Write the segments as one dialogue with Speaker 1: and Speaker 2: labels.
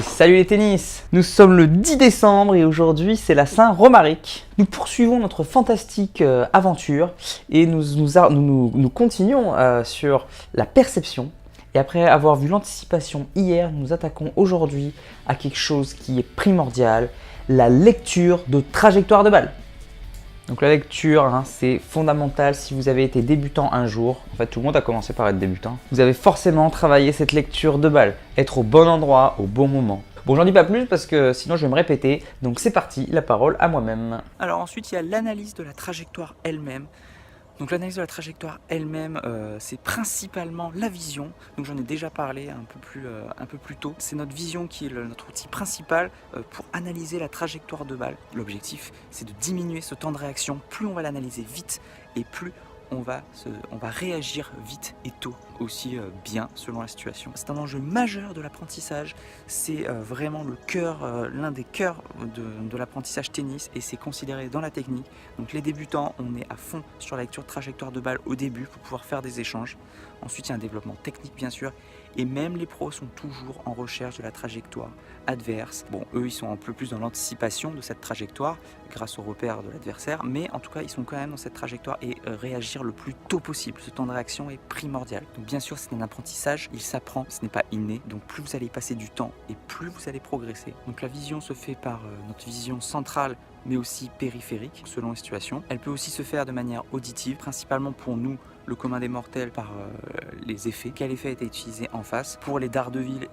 Speaker 1: Et salut les tennis! Nous sommes le 10 décembre et aujourd'hui c'est la Saint-Romaric. Nous poursuivons notre fantastique aventure et nous continuons sur la perception. Et après avoir vu l'anticipation hier, nous attaquons aujourd'hui à quelque chose qui est primordial, la lecture de trajectoire de balle. Donc la lecture, c'est fondamental si vous avez été débutant un jour. En fait, tout le monde a commencé par être débutant. Vous avez forcément travaillé cette lecture de balle. Être au bon endroit, au bon moment. Bon, j'en dis pas plus parce que sinon je vais me répéter. Donc c'est parti, la parole à moi-même.
Speaker 2: Alors ensuite, il y a l'analyse de la trajectoire elle-même. Donc l'analyse de la trajectoire elle-même, c'est principalement la vision. Donc j'en ai déjà parlé un peu plus tôt. C'est notre vision qui est notre outil principal pour analyser la trajectoire de balle. L'objectif, c'est de diminuer ce temps de réaction. Plus on va l'analyser vite et plus on va réagir vite et tôt, aussi bien selon la situation. C'est un enjeu majeur de l'apprentissage, c'est vraiment le cœur, l'un des cœurs de l'apprentissage tennis et c'est considéré dans la technique. Donc les débutants, on est à fond sur la lecture de trajectoire de balle au début pour pouvoir faire des échanges. Ensuite, il y a un développement technique bien sûr et même les pros sont toujours en recherche de la trajectoire adverse. Bon, eux, ils sont un peu plus dans l'anticipation de cette trajectoire grâce aux repères de l'adversaire, mais en tout cas, ils sont quand même dans cette trajectoire et réagir le plus tôt possible. Ce temps de réaction est primordial. Donc bien sûr, c'est un apprentissage, il s'apprend, ce n'est pas inné. Donc plus vous allez passer du temps et plus vous allez progresser. Donc la vision se fait par notre vision centrale, mais aussi périphérique selon les situations. Elle peut aussi se faire de manière auditive, principalement pour nous, le commun des mortels, par les effets. Quel effet a été utilisé en face? Pour les dards de ville,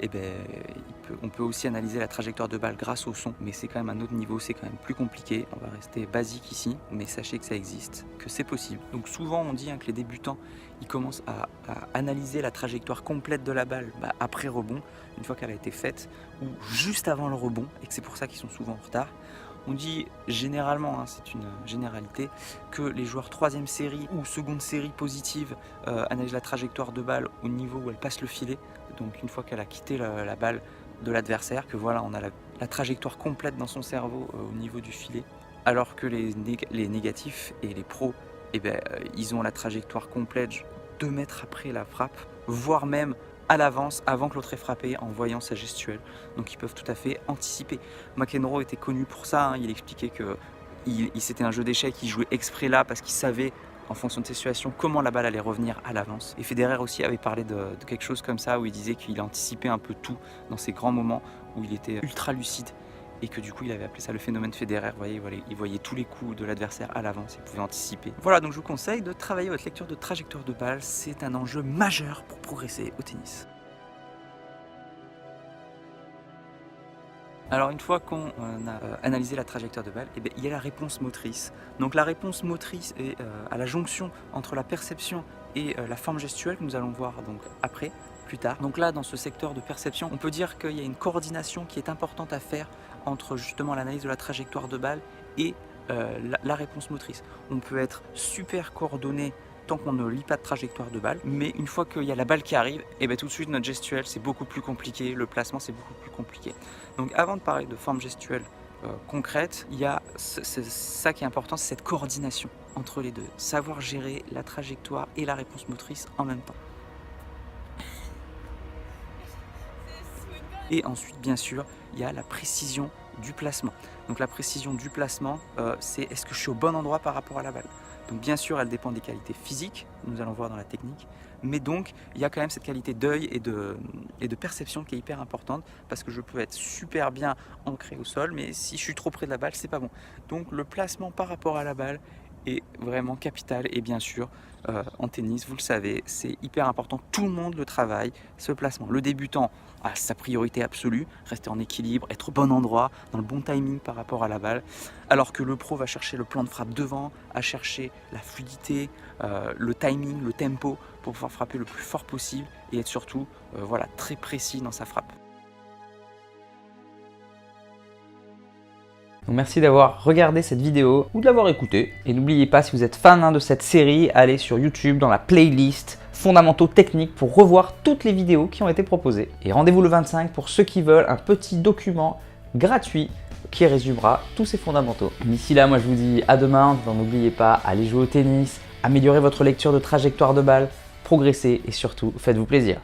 Speaker 2: on peut aussi analyser la trajectoire de balle grâce au son, mais c'est quand même un autre niveau, c'est quand même plus compliqué. On va rester basique ici, mais sachez que ça existe, que c'est possible. Donc souvent on dit que les débutants, ils commencent à analyser la trajectoire complète de la balle après rebond, une fois qu'elle a été faite, ou juste avant le rebond, et que c'est pour ça qu'ils sont souvent en retard. On dit généralement, c'est une généralité, que les joueurs 3e série ou seconde série positive analysent la trajectoire de balle au niveau où elle passe le filet. Donc une fois qu'elle a quitté la balle de l'adversaire, que voilà, on a la trajectoire complète dans son cerveau au niveau du filet. Alors que les négatifs et les pros, ils ont la trajectoire complète 2 mètres après la frappe, voire même à l'avance, avant que l'autre ait frappé, en voyant sa gestuelle. Donc ils peuvent tout à fait anticiper. McEnroe était connu pour ça, il expliquait que c'était un jeu d'échecs, il jouait exprès là parce qu'il savait, en fonction de ses situations, comment la balle allait revenir à l'avance. Et Federer aussi avait parlé de quelque chose comme ça, où il disait qu'il anticipait un peu tout dans ces grands moments où il était ultra lucide. Et que du coup il avait appelé ça le phénomène Federer. Vous voyez, il voyait tous les coups de l'adversaire à l'avance, il pouvait anticiper. Voilà, donc je vous conseille de travailler votre lecture de trajectoire de balle, c'est un enjeu majeur pour progresser au tennis. Alors une fois qu'on a analysé la trajectoire de balle, il y a la réponse motrice. Donc la réponse motrice est à la jonction entre la perception et la forme gestuelle que nous allons voir donc après, plus tard. Donc là, dans ce secteur de perception, on peut dire qu'il y a une coordination qui est importante à faire entre justement l'analyse de la trajectoire de balle et la réponse motrice. On peut être super coordonné tant qu'on ne lit pas de trajectoire de balle, mais une fois qu'il y a la balle qui arrive, tout de suite notre gestuelle c'est beaucoup plus compliqué, le placement c'est beaucoup plus compliqué. Donc avant de parler de forme gestuelle concrète, il y a ça qui est important, c'est cette coordination entre les deux, savoir gérer la trajectoire et la réponse motrice en même temps. Et ensuite, bien sûr, il y a la précision du placement. Donc la précision du placement, c'est est-ce que je suis au bon endroit par rapport à la balle. Donc bien sûr, elle dépend des qualités physiques, nous allons voir dans la technique, mais donc il y a quand même cette qualité d'œil et de perception qui est hyper importante, parce que je peux être super bien ancré au sol, mais si je suis trop près de la balle, c'est pas bon. Donc le placement par rapport à la balle est vraiment capital, et bien sûr, en tennis, vous le savez, c'est hyper important, tout le monde le travaille, ce placement. Le débutant a sa priorité absolue, rester en équilibre, être au bon endroit, dans le bon timing par rapport à la balle, alors que le pro va chercher le plan de frappe devant, à chercher la fluidité, le timing, le tempo, pour pouvoir frapper le plus fort possible, et être surtout très précis dans sa frappe.
Speaker 1: Donc merci d'avoir regardé cette vidéo ou de l'avoir écoutée. Et n'oubliez pas, si vous êtes fan de cette série, allez sur YouTube dans la playlist fondamentaux techniques pour revoir toutes les vidéos qui ont été proposées. Et rendez-vous le 25 pour ceux qui veulent un petit document gratuit qui résumera tous ces fondamentaux. D'ici là, moi je vous dis à demain. N'oubliez pas, allez jouer au tennis, améliorez votre lecture de trajectoire de balle, progressez et surtout faites-vous plaisir.